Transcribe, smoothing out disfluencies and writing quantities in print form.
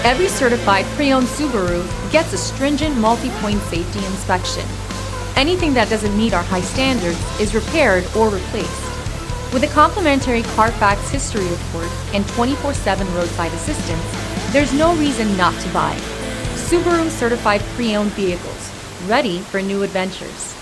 Every certified pre-owned Subaru gets a stringent multi-point safety inspection. Anything that doesn't meet our high standards is repaired or replaced. With a complimentary Carfax history report and 24/7 roadside assistance, there's no reason not to buy. Subaru certified pre-owned vehicles, ready for new adventures.